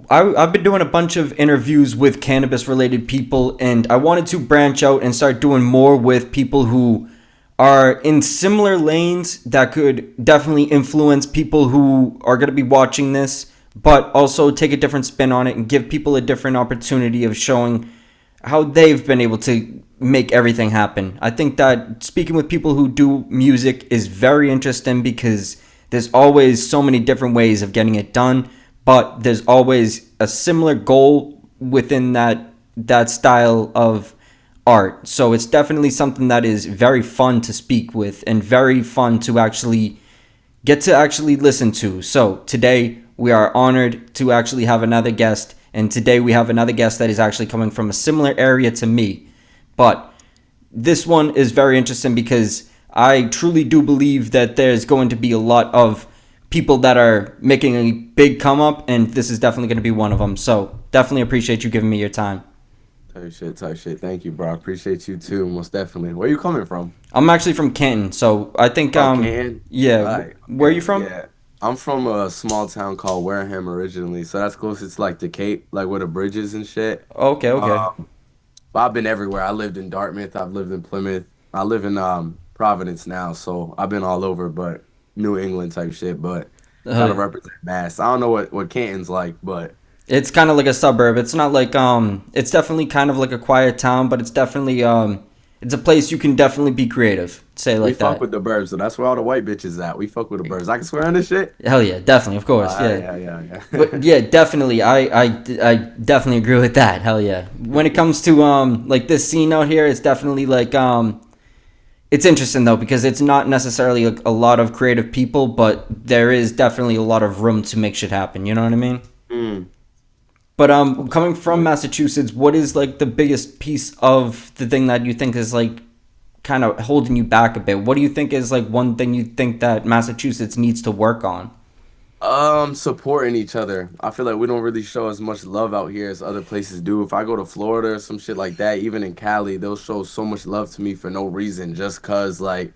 I've been doing a bunch of interviews with cannabis related people, and I wanted to branch out and start doing more with people who are in similar lanes that could definitely influence people who are going to be watching this, but also take a different spin on it and give people a different opportunity of showing how they've been able to make everything happen. I think that speaking with people who do music is very interesting because there's always so many different ways of getting it done, but there's always a similar goal within that style of art. So it's definitely something that is very fun to speak with and very fun to actually get to actually listen to. So today we are honored to actually have another guest, and today we have another guest that is actually coming from a similar area to me. But this one is very interesting because I truly do believe that there's going to be a lot of people that are making a big come up, and this is definitely going to be one of them. So definitely appreciate you giving me your time. Type shit, type shit. Thank you, bro. I appreciate you too, most definitely. Where you coming from? I'm actually from Canton, so I think Oh, Can? yeah. Right. Where are you Okay. from? Yeah. I'm from a small town called Wareham originally, so that's closest to like the Cape, like where the bridges and shit. Okay, okay. Um, but I've been everywhere. I lived in Dartmouth. I've lived in Plymouth. I live in Providence now, so I've been all over, but New England type shit. But gotta Uh, represent Mass. I don't know what Canton's like, but it's kind of like a suburb. It's not like it's definitely kind of like a quiet town, but it's definitely it's a place you can definitely be creative. Say it we like fuck that. with the burbs. So that's where all the white bitches at. We fuck with the burbs. I can swear on this shit. Hell yeah, definitely, of course, Hell yeah. yeah, yeah, But yeah. yeah, definitely, I definitely agree with that. Hell yeah. When it comes to like this scene out here, it's definitely like it's interesting though because it's not necessarily a lot of creative people, but there is definitely a lot of room to make shit happen. You know what I mean? Mm. But coming from Massachusetts, what is like the biggest piece of the thing that you think is like kind of holding you back a bit? What do you think is like one thing you think that Massachusetts needs to work on? Supporting each other. I feel like we don't really show as much love out here as other places do. If I go to Florida or some shit like that, even in Cali, they'll show so much love to me for no reason, just cause like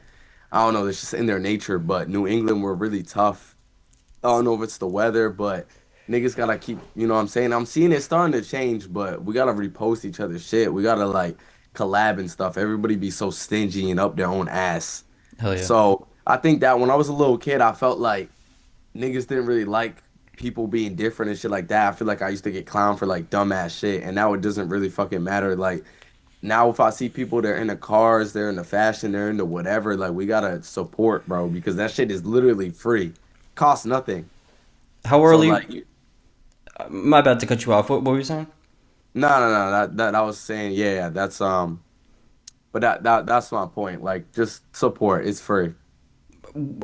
I don't know, it's just in their nature. But New England, we're really tough. I don't know if it's the weather, but niggas gotta keep, you know what I'm saying? I'm seeing it starting to change, but we gotta repost each other's shit. We gotta like collab and stuff. Everybody be so stingy and up their own ass. Hell yeah. So I think that when I was a little kid, I felt like niggas didn't really like people being different and shit like that. I feel like I used to get clowned for like dumbass shit, and now it doesn't really fucking matter. Like now, if I see people, they're in the cars, they're in the fashion, they're into whatever. Like we gotta support, bro, because that shit is literally free, costs nothing. How So early? like, My bad to cut you off. What were you saying? no, no, no, that I was saying, yeah, that's but that's my point. Like, just support, it's free.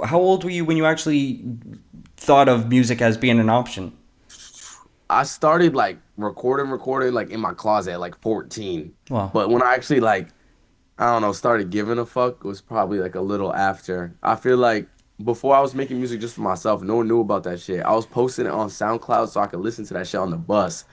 How old were you when you actually thought of music as being an option? I started like recording like in my closet at like 14. Well, But when I actually like I don't know, started giving a fuck was probably like a little after. I feel like before I was making music just for myself, no one knew about that shit. I was posting it on SoundCloud so I could listen to that shit on the bus.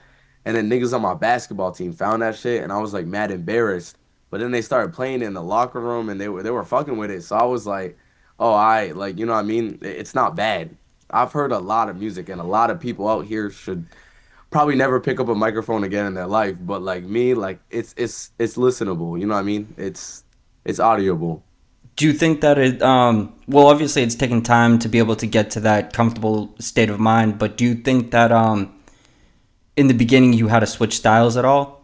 And then niggas on my basketball team found that shit and I was like mad embarrassed. But then they started playing it in the locker room and they were fucking with it. So I was like, oh, I like, you know what I mean? It's not bad. I've heard a lot of music and a lot of people out here should probably never pick up a microphone again in their life, but like me, like it's listenable. You know what I mean? It's audible. do you think that it well obviously it's taken time to be able to get to that comfortable state of mind, but do you think that in the beginning you had to switch styles at all?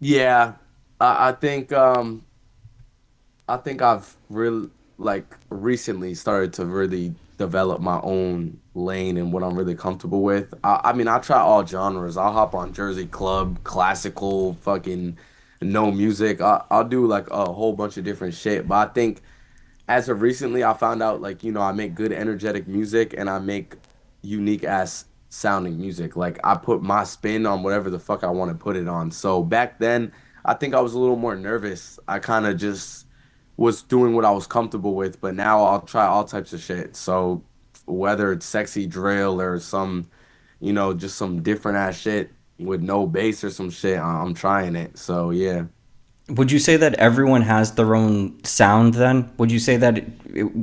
Yeah, I think I've really like recently started to really develop my own lane and what I'm really comfortable with. I mean, I try all genres. I'll hop on Jersey Club, classical, fucking no music. I'll do like a whole bunch of different shit. But I think as of recently, I found out like, I make good energetic music and I make unique ass sounding music. Like I put my spin on whatever the fuck I want to put it on. So back then, I think I was a little more nervous. I kind of just was doing what I was comfortable with, but now I'll try all types of shit. So whether it's sexy drill or some, just some different ass shit with no bass or some shit, I'm trying it. So yeah. Would you say that everyone has their own sound then? Would you say that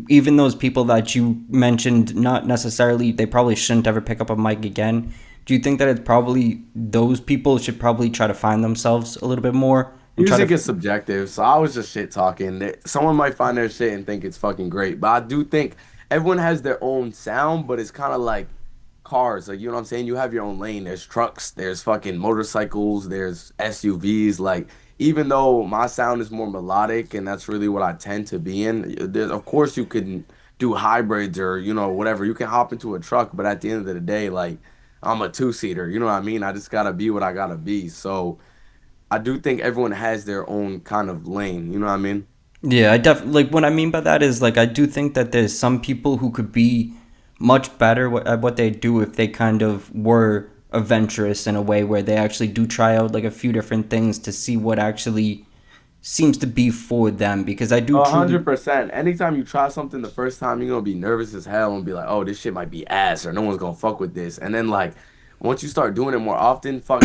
even those people that you mentioned, not necessarily, they probably shouldn't ever pick up a mic again? Do you think that it's probably those people should probably try to find themselves a little bit more and try to. Music is subjective, so I was just shit talking. Someone might find their shit and think it's fucking great, but I do think everyone has their own sound, but it's kind of like cars. Like, you know what I'm saying? You have your own lane. There's trucks, there's fucking motorcycles, there's SUVs. Like, even though my sound is more melodic and that's really what I tend to be in, of course you can do hybrids or, whatever. You can hop into a truck, but at the end of the day, like, I'm a two-seater. You know what I mean? I just gotta be what I gotta be. So. I do think everyone has their own kind of lane. You know what I mean? Yeah, I like what I mean by that is like I do think that there's some people who could be much better at what they do if they kind of were adventurous in a way where they actually do try out like a few different things to see what actually seems to be for them because I do A truly. hundred percent. Anytime you try something the first time, you're gonna be nervous as hell and be like, "Oh, this shit might be ass," or "No one's gonna fuck with this." And then like, once you start doing it more often, fuck,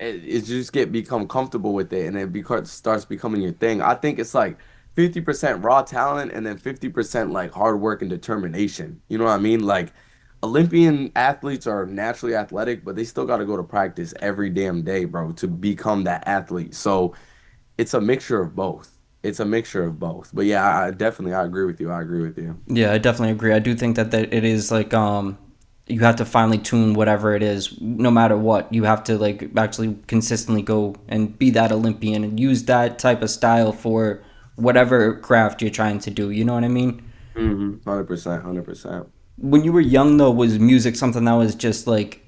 it just become comfortable with it, and it starts becoming your thing. I think it's like 50% raw talent and then 50% like hard work and determination. You know what I mean? Like, Olympian athletes are naturally athletic, but they still got to go to practice every damn day, bro, to become that athlete. So it's a mixture of both. It's a mixture of both. But yeah, I agree with you. I agree with you. Yeah, I definitely agree. I do think that it is like you have to finally tune whatever it is no matter what. You have to like actually consistently go and be that Olympian and use that type of style for whatever craft you're trying to do. You know what I mean? 100%, 100%. When you were young though, was music something that was just like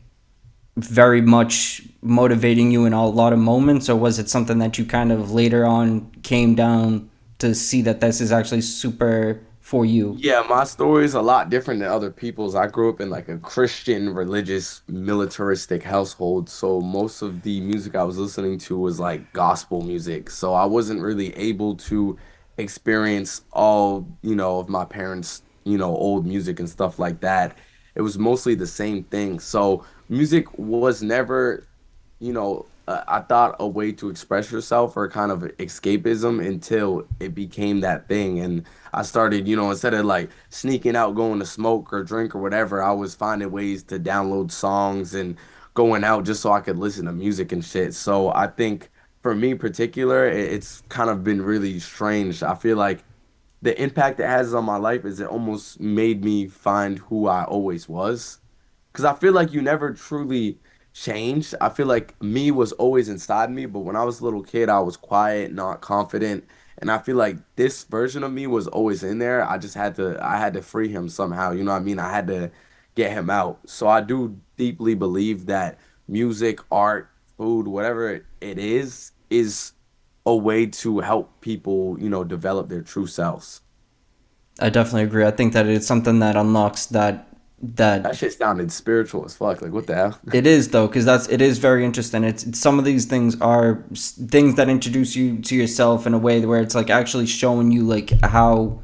very much motivating you in a lot of moments, or was it something that you kind of later on came down to see that this is actually super for you? Yeah, my story is a lot different than other people's. I grew up in like a Christian, religious, militaristic household, so most of the music I was listening to was like gospel music. So I wasn't really able to experience all, of my parents', old music and stuff like that. It was mostly the same thing. So music was never I thought a way to express yourself or kind of escapism until it became that thing. And I started, instead of like sneaking out, going to smoke or drink or whatever, I was finding ways to download songs and going out just so I could listen to music and shit. So I think for me in particular, it's kind of been really strange. I feel like the impact it has on my life is it almost made me find who I always was. Because I feel like you never truly changed. I feel like me was always inside me, but when I was a little kid, I was quiet, not confident. And I feel like this version of me was always in there. I had to free him somehow. You know what I mean? I had to get him out. So I do deeply believe that music, art, food, whatever it is a way to help people, develop their true selves. I definitely agree. I think that it's something that unlocks that That shit sounded spiritual as fuck. Like, what the hell? it is though, because it is very interesting. It's some of these things are things that introduce you to yourself in a way where it's like actually showing you like how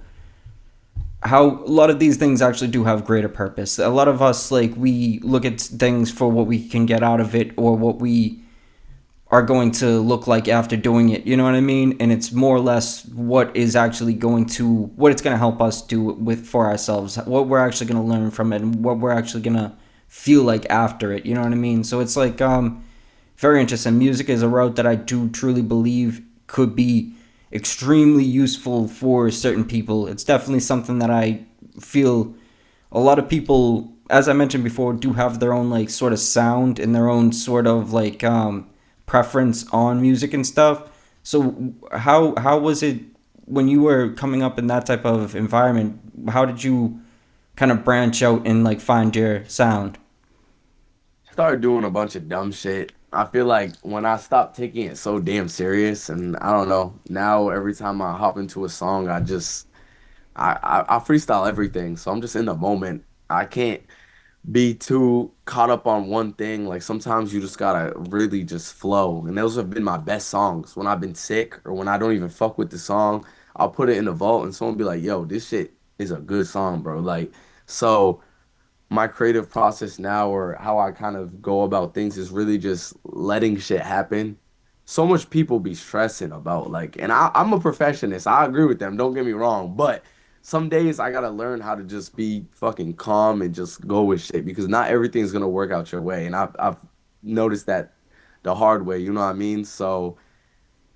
a lot of these things actually do have greater purpose. A lot of us like we look at things for what we can get out of it or what we are going to look like after doing it. You know what I mean? And it's more or less what is actually what it's going to help us do with for ourselves, what we're actually going to learn from it, and what we're actually going to feel like after it. You know what I mean? So it's like very interesting. Music is a route that I do truly believe could be extremely useful for certain people. It's definitely something that I feel a lot of people, as I mentioned before, do have their own like sort of sound and their own sort of like preference on music and stuff. So how was it when you were coming up in that type of environment? How did you kind of branch out and like find your sound? Started doing a bunch of dumb shit. I feel like when I stopped taking it so damn serious, and I don't know, now every time I hop into a song, I freestyle everything. So I'm just in the moment. I can't be too caught up on one thing. Like sometimes you just gotta really just flow. And those have been my best songs. When I've been sick or when I don't even fuck with the song, I'll put it in the vault and someone be like, yo, this shit is a good song, bro. Like, so my creative process now or how I kind of go about things is really just letting shit happen. so much people be stressing about like, and I'm a perfectionist. I agree with them. Don't get me wrong, but some days I gotta learn how to just be fucking calm and just go with shit because not everything's gonna work out your way, and I've noticed that the hard way. You know what I mean? So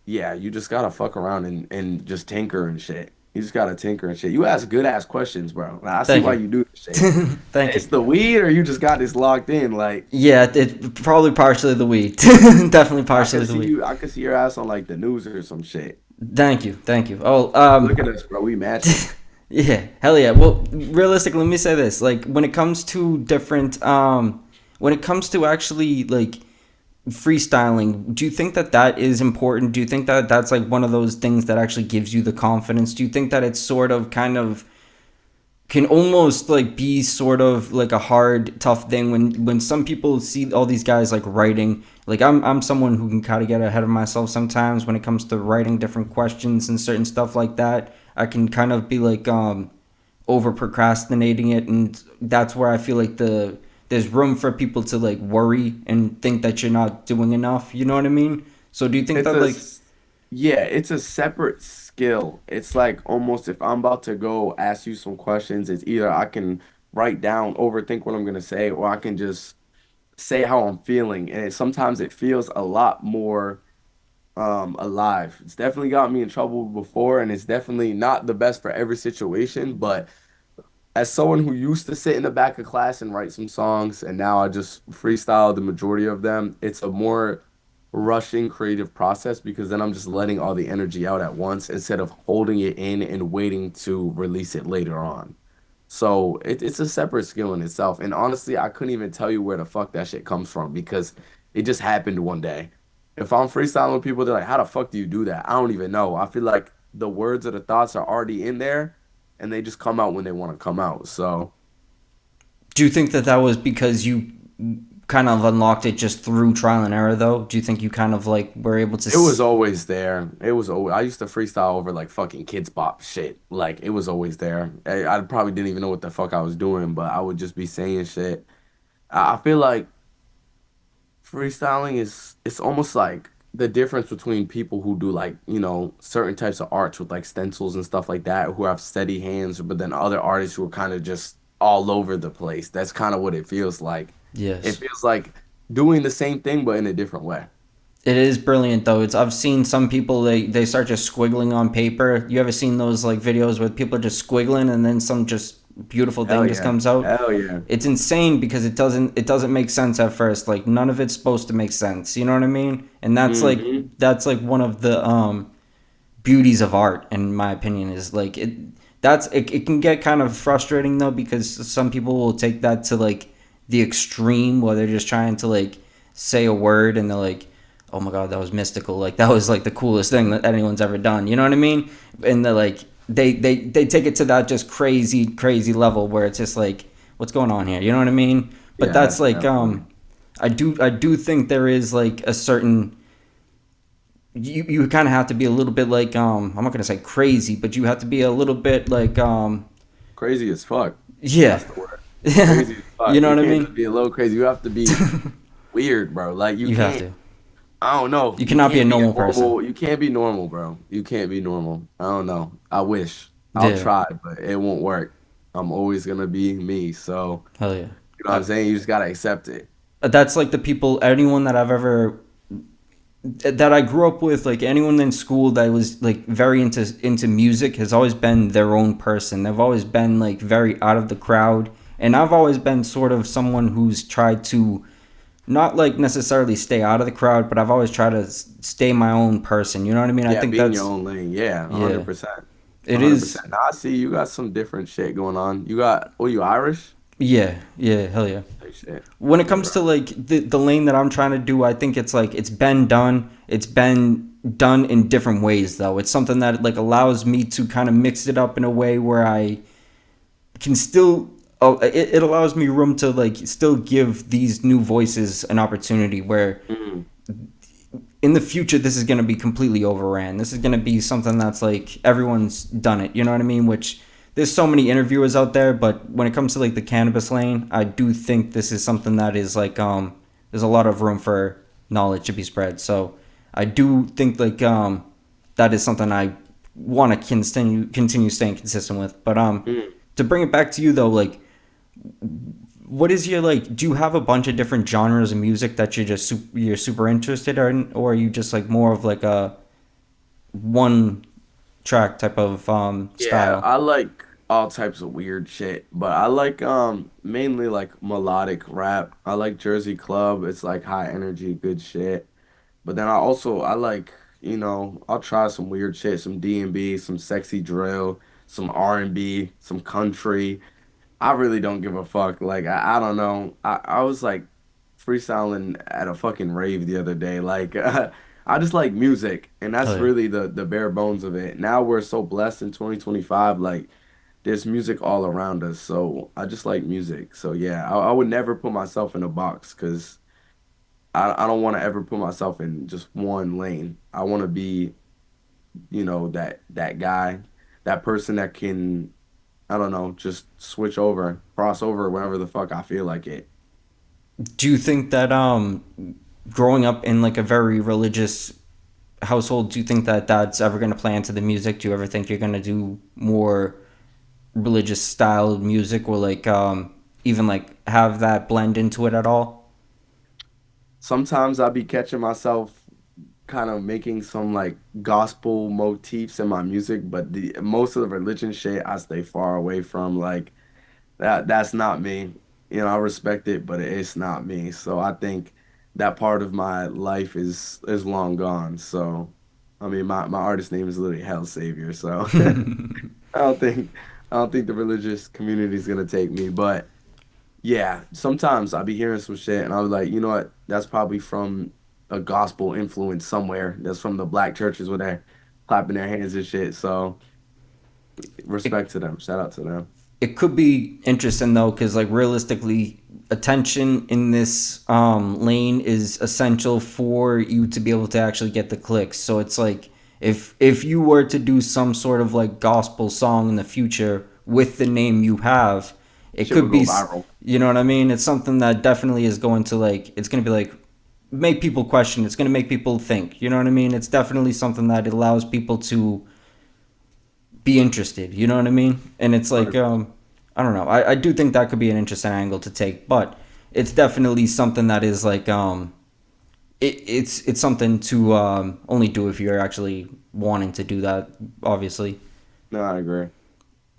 yeah, you just gotta fuck around and just tinker and shit. You just gotta tinker and shit. You ask good ass questions, bro. Like, I see Thank why you. you do this shit. Thank you. It's the weed, or you just got this locked in. Like Yeah, it probably partially the weed. Definitely partially the weed. I could see your ass on like the news or some shit. Thank you. Thank you. Oh, Look at us, bro. We matching. yeah, hell yeah. Well, realistically, let me say this: like, when it comes to different, when it comes to actually like freestyling, do you think that that is important? Do you think that that's like one of those things that actually gives you the confidence? Do you think that it's sort of kind of can almost like be sort of like a hard tough thing when some people see all these guys like writing, like I'm someone who can kind of get ahead of myself sometimes when it comes to writing different questions and certain stuff like that. I can kind of be like over procrastinating it, and that's where I feel like there's room for people to like worry and think that you're not doing enough, you know what I mean? So do you think It's that a like s- yeah, it's a separate skill. It's like almost if I'm about to go ask you some questions, it's either I can write down, overthink what I'm gonna say, or I can just say how I'm feeling. And sometimes it feels a lot more alive. It's definitely got me in trouble before, and it's definitely not the best for every situation, but as someone who used to sit in the back of class and write some songs, and now I just freestyle the majority of them, it's a more rushing creative process because then I'm just letting all the energy out at once instead of holding it in and waiting to release it later on. So it's a separate skill in itself. And honestly, I couldn't even tell you where the fuck that shit comes from because it just happened one day. If I'm freestyling with people, they're like, how the fuck do you do that? I don't even know. I feel like the words or the thoughts are already in there and they just come out when they want to come out. So do you think that that was because you kind of unlocked it just through trial and error, though? Do you think you kind of like were able to? it was always there. It was always, I used to freestyle over like fucking kids bop shit. Like it was always there. I probably didn't even know what the fuck I was doing, but I would just be saying shit. I feel like freestyling is it's almost like the difference between people who do like, certain types of arts with like stencils and stuff like that, who have steady hands, but then other artists who are kind of just all over the place. That's kind of what it feels like. It Yes. feels like doing the same thing but in a different way. It is brilliant though. It's I've seen some people they start just squiggling on paper. You ever seen those like videos where people are just squiggling and then some just beautiful Hell thing just yeah. comes out? Hell yeah. It's insane because it doesn't make sense at first. Like none of it's supposed to make sense. You know what I mean? And Hmm. that's like one of the beauties of art in my opinion is like it can get kind of frustrating though because some people will take that to like the extreme where they're just trying to like say a word and they're like, oh my god, that was mystical, like that was like the coolest thing that anyone's ever done, you know what I mean? And they're like they take it to that just crazy level where it's just like, what's going on here, you know what I mean? But Yeah, that's that's like definitely I do think there is like a certain, you kind of have to be a little bit like I'm not gonna say crazy, but you have to be a little bit like crazy as fuck. yeah. That's the word. Yeah, Crazy as you fuck. know You what I can't just mean. be a little crazy. You have to be weird, bro. Like you You have can't. to. I don't know. You You cannot be a can't be a normal person. normal. You can't be normal, bro. You can't be normal. I don't know. I wish. I'll Yeah, try, but it won't work. I'm always gonna be me. So hell yeah. you know what I'm saying. You just gotta accept it. That's like the people, anyone that I've ever that I grew up with, like anyone in school that was like very into music has always been their own person. They've always been like very out of the crowd, and I've always been sort of someone who's tried to not like necessarily stay out of the crowd, but I've always tried to stay my own person. You know what I mean? I Yeah, think be in your that's own lane. Yeah, yeah. 100%. It is 100%. Now I see you got some different shit going on. You got, oh, you Irish? yeah, hell yeah. Like shit. When it Yeah, comes bro. to like the lane that I'm trying to do, I think it's like it's been done. It's been done in different ways though. It's something that like allows me to kind of mix it up in a way where I can still it allows me room to like still give these new voices an opportunity where Mm. in the future this is going to be completely overran. This is going to be something that's like everyone's done it, you know what I mean? Which there's so many interviewers out there, but when it comes to like the cannabis lane, I do think this is something that is like there's a lot of room for knowledge to be spread. So I do think like that is something I want to continue staying consistent with. But Mm. to bring it back to you though, like what is your like? Do you have a bunch of different genres of music that you're super interested in, or are you just like more of like a one track type of Yeah, style? I like all types of weird shit, but I like mainly like melodic rap. I like Jersey Club. It's like high energy, good shit. But then I like, I'll try some weird shit, some D&B, some sexy drill, some R&B, some country. I really don't give a fuck. Like I don't know. I was like freestyling at a fucking rave the other day. Like I just like music, and Oh that's yeah. really the bare bones of it. Now we're so blessed in 2025. Like there's music all around us, so I just like music. So yeah, I would never put myself in a box because I don't want to ever put myself in just one lane. I want to be, that guy, that person that can, I don't know, just switch over, cross over whenever the fuck I feel like it. Do you think that growing up in like a very religious household, do you think that that's ever going to play into the music? Do you ever think you're going to do more religious style music, or like even like have that blend into it at all? Sometimes I be catching myself kind of making some like gospel motifs in my music, but the most of the religion shit I stay far away from. Like that's not me. I respect it, but it's not me. So I think that part of my life is long gone. So I mean my artist name is literally Hell Savior. So I don't think I don't think the religious community is gonna take me. But yeah, sometimes I'll be hearing some shit and I'll be like, you know what? That's probably from a gospel influence somewhere. That's from the black churches where they're clapping their hands and shit. So it, respect to them. Shout out to them. it could be interesting though, because like realistically, attention in this lane is essential for you to be able to actually get the clicks. So it's like if you were to do some sort of like gospel song in the future with the name you have, it Shit could would go be, viral. you know what I mean? It's something that definitely is going to like, it's going to be like make people question. It's going to make people think. You know what I mean? It's definitely something that allows people to be interested. You know what I mean? And it's like, 100%. I don't know. I do think that could be an interesting angle to take, but it's definitely something that is like, it's something to only do if you're actually wanting to do that. Obviously, No, I agree.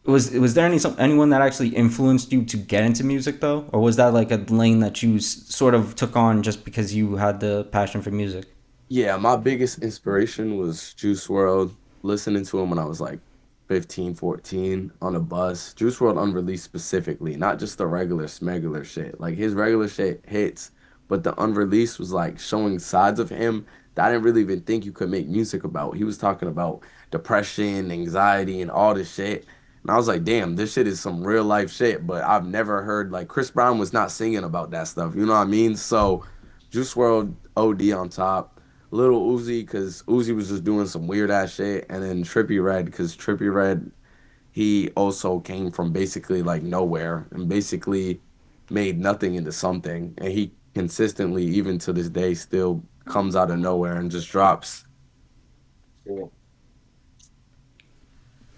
was there anyone that actually influenced you to get into music though, or was that like a lane that you sort of took on just because you had the passion for music? Yeah, my biggest inspiration was Juice World. Listening to him when I was like 15, 14 on a bus. Juice World unreleased specifically, not just the regular smegular shit. Like his regular shit hits, but the unreleased was like showing sides of him that I didn't really even think you could make music about. He was talking about depression, anxiety, and all this shit. And I was like, damn, this shit is some real life shit, but I've never heard like Chris Brown was not singing about that stuff. You know what I mean? So Juice World OD on top. Little Uzi because Uzi was just doing some weird ass shit, and then Trippie Red because Trippie Red he also came from basically like nowhere and basically made nothing into something, and he consistently even to this day still comes out of nowhere and just drops. Yeah.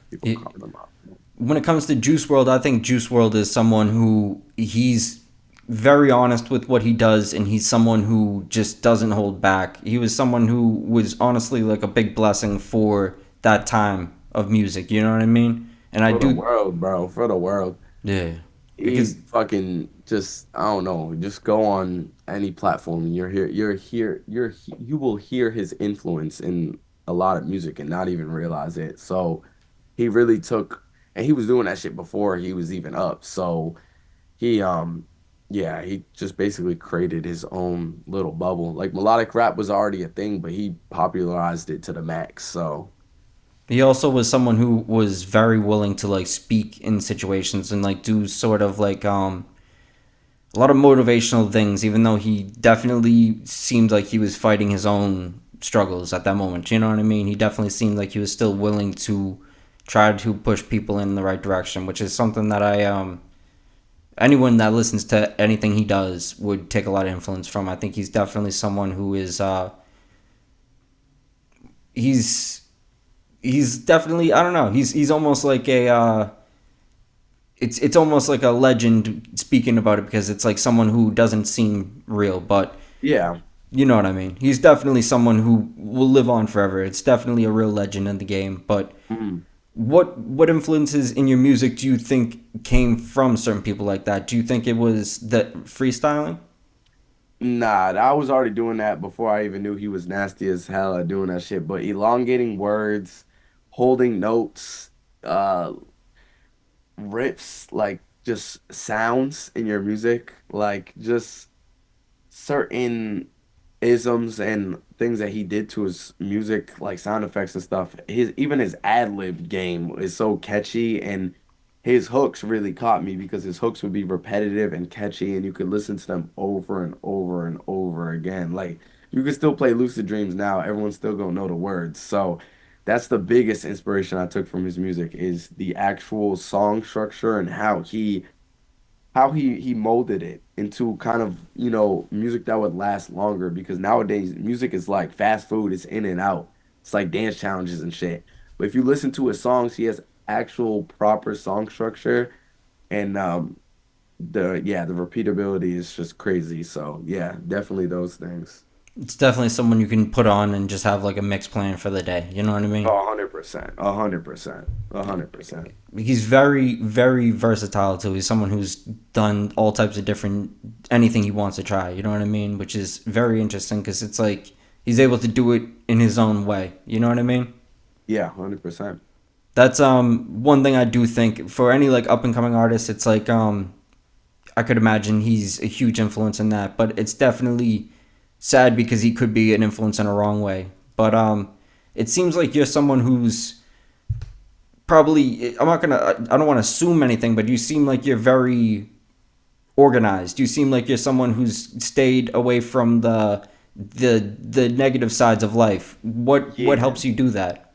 People calling him out. When it comes to Juice World, I think Juice World is someone who he's very honest with what he does, and he's someone who just doesn't hold back. He was someone who was honestly like a big blessing for that time of music. You know what I mean? And I For the do, world, bro, for the world. yeah, He because fucking just I don't know, just go on any platform. You will hear his influence in a lot of music and not even realize it. So he really took and he was doing that shit before he was even up. So he yeah, he just basically created his own little bubble. Like melodic rap was already a thing, but he popularized it to the max. So he also was someone who was very willing to like speak in situations and like do sort of like a lot of motivational things, even though he definitely seemed like he was fighting his own struggles at that moment. You know what I mean? He definitely seemed like he was still willing to try to push people in the right direction, which is something that I anyone that listens to anything he does would take a lot of influence from. I think he's definitely someone who is he's he's definitely, I don't know, he's almost like a it's almost like a legend speaking about it, because it's like someone who doesn't seem real, but Yeah. you know what I mean. He's definitely someone who will live on forever. It's definitely a real legend in the game. But Mm. what influences in your music do you think came from certain people like that? Do you think it was the freestyling? Nah, I was already doing that before I even knew he was nasty as hell at doing that shit. But elongating words, holding notes, uh, riffs, like just sounds in your music, like just certain isms and things that he did to his music, like sound effects and stuff. His even his ad lib game is so catchy, and his hooks really caught me because his hooks would be repetitive and catchy, and you could listen to them over and over and over again. Like you could still play Lucid Dreams now, everyone's still gonna know the words. So that's the biggest inspiration I took from his music is the actual song structure and how he molded it into kind of, music that would last longer because nowadays music is like fast food, it's in and out. It's like dance challenges and shit. But if you listen to his songs, he has actual proper song structure and the repeatability is just crazy. So yeah, definitely those things. It's definitely someone you can put on and just have like a mix plan for the day. You know what I mean? 100%, 100%, 100%. He's very, very versatile too. He's someone who's done all types of different anything he wants to try. You know what I mean? Which is very interesting because it's like he's able to do it in his own way. You know what I mean? Yeah, 100%. That's one thing I do think for any like up and coming artist. It's like I could imagine he's a huge influence in that, but it's definitely sad because he could be an influence in a wrong way. But it seems like you're someone who's probably, I don't want to assume anything, but you seem like you're very organized. You seem like you're someone who's stayed away from the negative sides of life. What Yeah. helps you do that?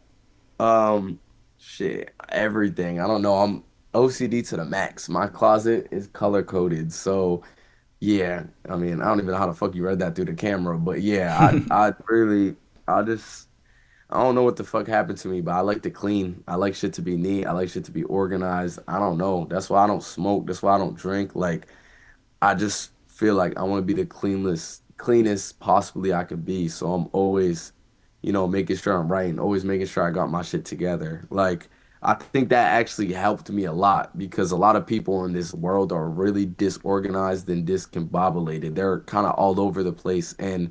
Um, shit, everything. I don't know. I'm OCD to the max. My closet is color coded. So, yeah. I mean, I don't even know how the fuck you read that through the camera, but yeah, I really, I just, I don't know what the fuck happened to me, but I like to clean. I like shit to be neat. I like shit to be organized. I don't know. That's why I don't smoke. That's why I don't drink. Like, I just feel like I want to be the cleanest possibly I could be. So I'm always, making sure I'm right and always making sure I got my shit together. Like I think that actually helped me a lot because a lot of people in this world are really disorganized and discombobulated. They're kind of all over the place and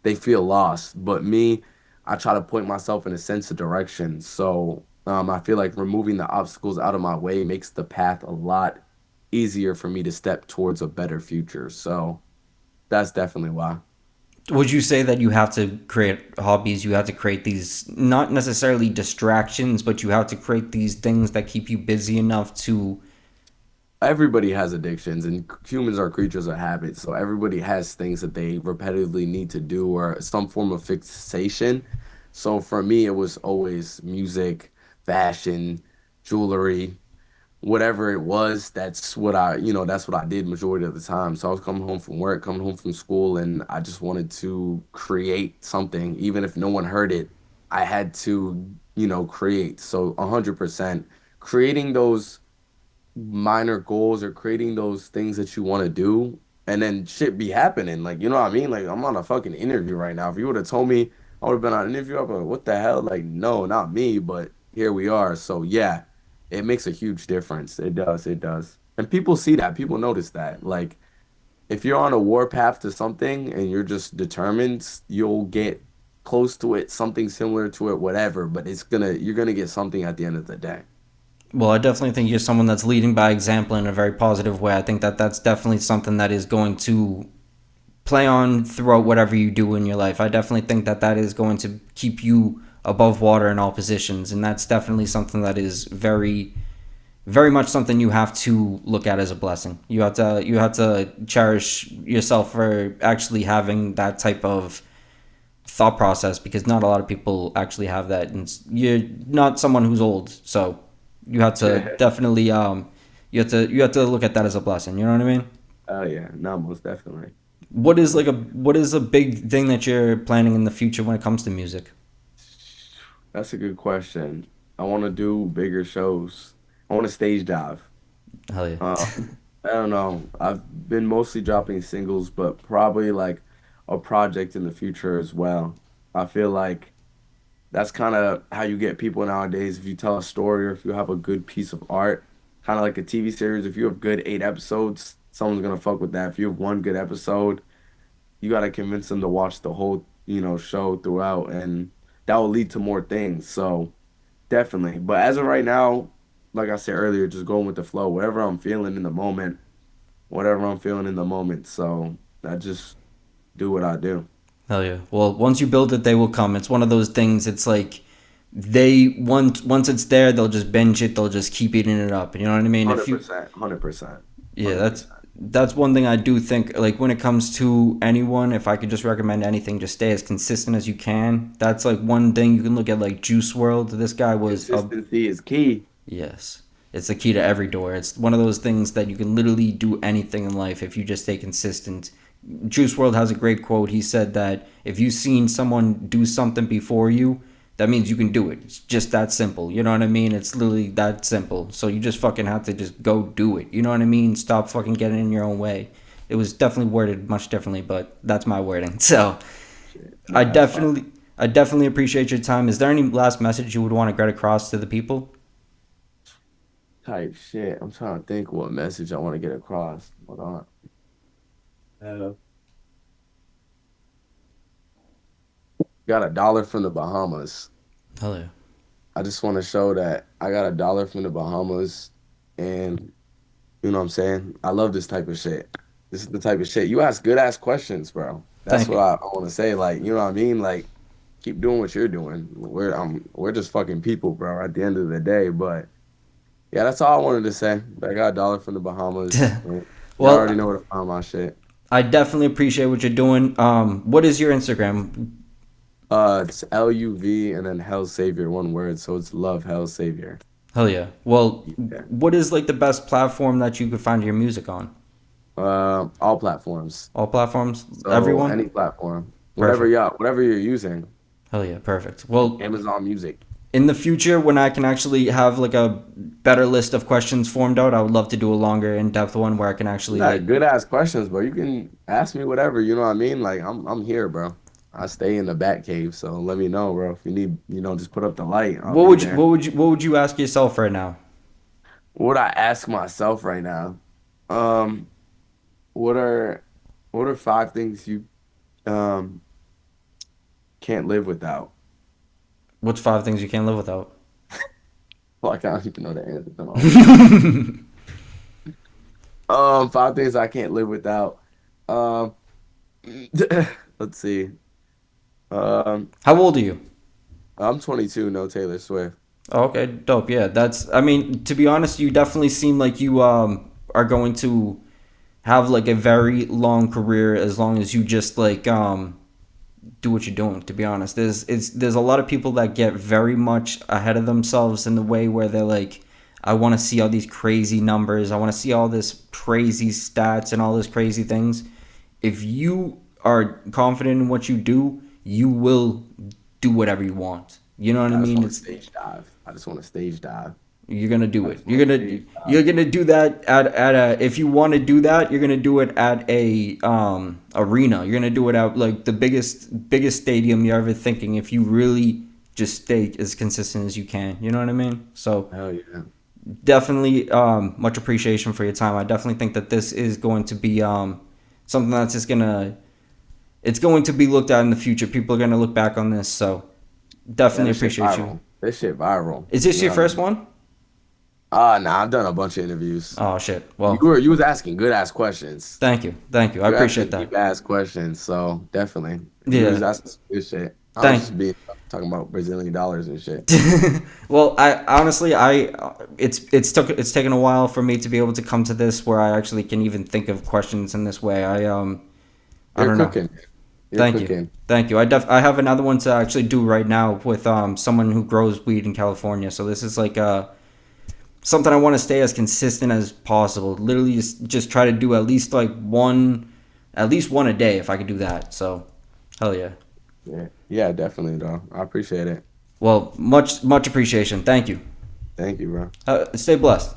they feel lost. But me, I try to point myself in a sense of direction. So I feel like removing the obstacles out of my way makes the path a lot easier for me to step towards a better future. So that's definitely why. Would you say that you have to create hobbies? You have to create these not necessarily distractions, but you have to create these things that keep you busy enough to. Everybody has addictions, and humans are creatures of habit. So everybody has things that they repetitively need to do or some form of fixation. So for me, it was always music, fashion, jewelry, whatever it was, that's what I did majority of the time. So I was coming home from work, coming home from school, and I just wanted to create something, even if no one heard it. I had to, create. So 100% creating those minor goals or creating those things that you want to do, and then shit be happening. Like, you know what I mean? Like, I'm on a fucking interview right now. If you would have told me I would have been on an interview, I'd be like, what the hell? Like, no, not me, but here we are. So, yeah, it makes a huge difference. It does. It does. And people see that. People notice that. Like, if you're on a war path to something and you're just determined, you'll get close to it, something similar to it, whatever, but you're gonna get something at the end of the day. Well, I definitely think you're someone that's leading by example in a very positive way. I think that that's definitely something that is going to play on throughout whatever you do in your life. I definitely think that that is going to keep you above water in all positions, and that's definitely something that is very, very much something you have to look at as a blessing. You have to cherish yourself for actually having that type of thought process, because not a lot of people actually have that, and you're not someone who's old, so you have to definitely you have to look at that as a blessing. You know what I mean? Oh yeah, no, most definitely. What is a big thing that you're planning in the future when it comes to music? That's a good question. I want to do bigger shows. I want to stage dive. Hell yeah. I don't know. I've been mostly dropping singles, but probably like a project in the future as well. I feel like that's kind of how you get people nowadays. If you tell a story or if you have a good piece of art, kind of like a TV series, if you have good 8 episodes, someone's gonna fuck with that. If you have one good episode, you gotta convince them to watch the whole, show throughout, and that will lead to more things. So definitely. But as of right now, like I said earlier, just going with the flow, whatever I'm feeling in the moment. So I just do what I do. Hell yeah. Well, once you build it, they will come. It's one of those things. It's like they once it's there, they'll just binge it. They'll just keep eating it up. You know what I mean? If you 100%, 100%, Yeah, that's 100%. that's one thing I do think. Like when it comes to anyone, if I could just recommend anything, just stay as consistent as you can. That's like one thing you can look at. Like Juice World. This guy was a Consistency is key. Yes. It's the key to every door. It's one of those things that you can literally do anything in life if you just stay consistent. Juice World has a great quote. He said that if you've seen someone do something before you, that means you can do it. It's just that simple. You know what I mean? It's literally that simple. So you just fucking have to just go do it. You know what I mean? Stop fucking getting in your own way. It was definitely worded much differently, but that's my wording. So Shit. I Nah, that's fine. definitely I definitely appreciate your time. Is there any last message you would want to get across to the people? Type shit. I'm trying to think what message I want to get across. Hold on. Got $1 from the Bahamas. Hell yeah. I just want to show that I got $1 from the Bahamas, and you know what I'm saying? I love this type of shit. This is the type of shit. You ask good ass questions, bro. That's Thank what you. I want to say. Like, you know what I mean? Like, keep doing what you're doing. We're just fucking people, bro, at the end of the day. But yeah, that's all I wanted to say. I got $1 from the Bahamas. And y'all already Well, know where to find my shit. I definitely appreciate what you're doing. What is your Instagram? It's LUV and then Hell Savior, one word. So it's Love Hell Savior. Hell yeah. Well, Yeah. what is like the best platform that you could find your music on? All platforms. All platforms? So Everyone? any platform, Perfect. whatever you're using, Hell yeah, perfect. Well, Amazon Music. in the future, when I can actually have like a better list of questions formed out, I would love to do a longer, in-depth one where I can You actually got like. good ass questions, bro. You can ask me whatever, you know what I mean? Like I'm here, bro. I stay in the bat cave, so let me know, bro. If you need, just put up the light. I'll What be would you there. what would you what would you ask yourself right now? What would I ask myself right now? Um, what are what are 5 things you um can't live without? What's 5 things you can't live without? Like I don't even know the answer to my own. 5 things I can't live without. Um, let's see. Um, How old are you? I'm 22, no Taylor Swift. Oh, okay, dope. Yeah, that's. I mean, to be honest, you definitely seem like you are going to have like a very long career as long as you just like do what you're doing. To be honest, there's a lot of people that get very much ahead of themselves in the way where they're like, I want to see all these crazy numbers. I want to see all this crazy stats and all this crazy things. If you are confident in what you do, you will do whatever you want. You know what I I just mean? want to It's stage dive. I just want to stage dive. You're gonna do I it. just want to stage dive. You're gonna do that at a if you want to do that, you're gonna do it at a arena. You're gonna do it at like the biggest stadium you're ever thinking. If you really just stay as consistent as you can, you know what I mean. So Hell yeah. definitely much appreciation for your time. I definitely think that this is going to be something that's just gonna it's going to be looked at in the future. People are gonna look back on this. So Yeah, definitely this shit appreciate you. viral. This shit viral. Is You this know your what I first mean? one? Nah, I've done a bunch of interviews. Oh shit. You Well, were you was asking good ass questions. thank you. Thank you. I You appreciate asking that. deep ass questions. So definitely. You was Yeah. asking some good shit. I was Thank just being talking about Brazilian dollars and shit. Well, I honestly it's taken a while for me to be able to come to this where I actually can even think of questions in this way. I You're don't know. cooking. You're Thank you. cooking. Thank you. I have another one to actually do right now with someone who grows weed in California. So this is like something I want to stay as consistent as possible. Literally just try to do at least one a day if I could do that. So hell yeah. Yeah. Yeah, definitely though. I appreciate it. Well, much appreciation. Thank you. Thank you, bro. Stay blessed.